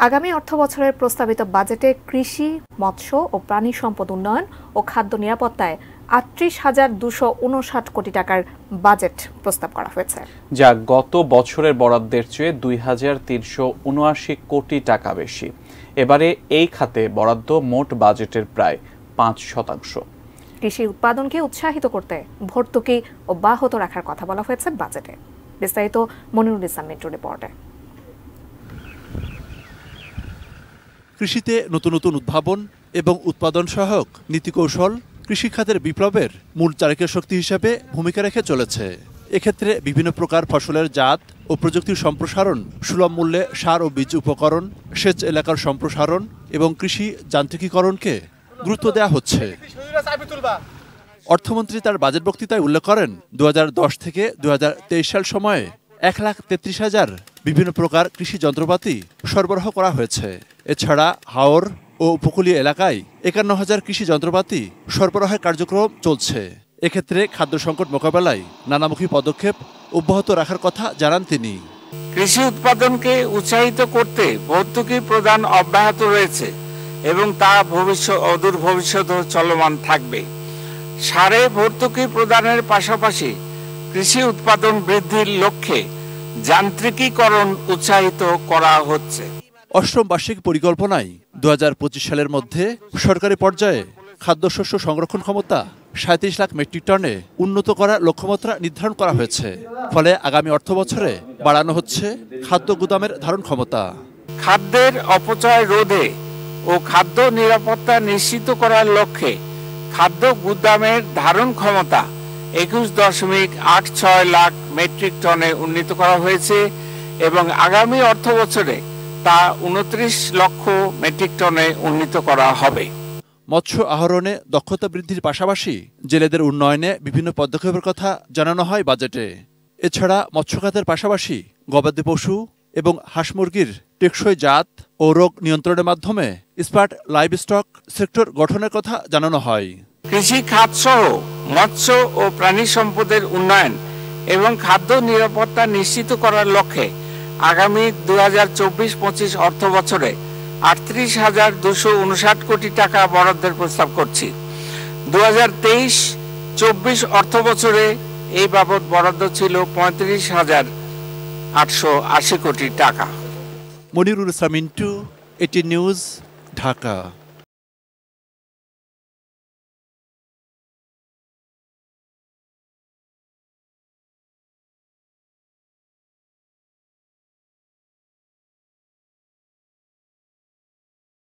আগামী অর্থবছরের প্রস্তাবিত বাজেটে কৃষি, মৎস্য ও প্রাণী সম্পদ উন্নয়ন ও খাদ্য নিরাপত্তায় ৩৮,২৫৯ কোটি টাকার বাজেট প্রস্তাব করা হয়েছে, যা গত বছরের বরাদ্দের চেয়ে ২,৩৭৯ কোটি টাকা বেশি। এবারে এই খাতে বরাদ্দ মোট বাজেটের প্রায় ৫%। কৃষি উৎপাদনকে উৎসাহিত করতে ভর্তুকি অব্যাহত রাখার কথা বলা হয়েছে বাজেটে। বিস্তারিত মনিরুল ইসলাম মিন্টুর রিপোর্টে। কৃষিতে নতুন নতুন উদ্ভাবন এবং উৎপাদন সহায়ক নীতিকৌশল কৃষি খাতের বিপ্লবের মূল চালিকা শক্তি হিসেবে ভূমিকা রেখে চলেছে। এক্ষেত্রে বিভিন্ন প্রকার ফসলের জাত ও প্রযুক্তির সম্প্রসারণ, সুলভ মূল্যে সার ও বীজ উপকরণ, সেচ এলাকার সম্প্রসারণ এবং কৃষি যান্ত্রিকীকরণকে গুরুত্ব দেওয়া হচ্ছে। অর্থমন্ত্রী তার বাজেট বক্তৃতায় উল্লেখ করেন, ২০১০ থেকে ২০২৩ সাল সময়ে ১,৩৩,০০০ বিভিন্ন প্রকার কৃষি যন্ত্রপাতি সরবরাহ করা হয়েছে। এছাড়া হাওর ও উপকূলীয় এলাকায় ৫১,০০০ কৃষি যন্ত্রপাতি সরবরাহের কার্যক্রম চলছে। এক্ষেত্রে খাদ্য সংকট মোকাবেলায় নানামুখী পদক্ষেপ অব্যাহত রাখার কথা জানান তিনি। কৃষি উৎপাদনকে উৎসাহিত করতে ভর্তুকি প্রদান অব্যাহত রয়েছে এবং তা অদূর ভবিষ্যতেও চলমান থাকবে। সারে ভর্তুকি প্রদানের পাশাপাশি কৃষি উৎপাদন বৃদ্ধির লক্ষ্যে যান্ত্রিকীকরণ উৎসাহিত করা হচ্ছে। অষ্টম বার্ষিক পরিকল্পনায় ২০২৫ সালের মধ্যে সরকারি পর্যায়ে খাদ্যশস্য সংরক্ষণ ক্ষমতা ৩৭ লাখ মেট্রিক টনে উন্নত করার লক্ষ্যমাত্রা নির্ধারণ করা হয়েছে। ফলে আগামী অর্থবছরে বাড়ানো হচ্ছে খাদ্য গুদামের ধারণ ক্ষমতা। খাদ্যের অপচয় রোধে ও খাদ্য নিরাপত্তা নিশ্চিত করার লক্ষ্যে খাদ্য গুদামের ধারণ ক্ষমতা ২১.৮৬ লাখ মেট্রিক টনে উন্নীত করা হয়েছে এবং আগামী অর্থবছরে তা ২৯ লক্ষ মেট্রিক টনে উন্নীত করা হবে। মৎস্য আহরণে দক্ষতা বৃদ্ধির পাশাপাশি জেলেদের উন্নয়নে বিভিন্ন পদক্ষেপের কথা জানানো হয় বাজেটে। এছাড়া মৎস্য খাতের পাশাপাশি গবাদি পশু এবং হাঁস মুরগির টেকসই জাত ও রোগ নিয়ন্ত্রণের মাধ্যমে স্মার্ট লাইভস্টক সেক্টর গঠনের কথা জানানো হয়। কৃষি খাত সহ মৎস্য ও প্রাণী সম্পদের উন্নয়ন এবং খাদ্য নিরাপত্তা নিশ্চিত করার লক্ষ্যে আগামী ২০২৪-২৫ অর্থ বছরে ৩৮,২৫৯ কোটি টাকা বরাদ্দের প্রস্তাব করছি। ২০২৩-২৪ অর্থ বছরে এই বাবদ বরাদ্দ ছিল ৩৫,৮৮০ কোটি টাকা। মনিরুল ইসলাম মিন্টু, এটি নিউজ, ঢাকা।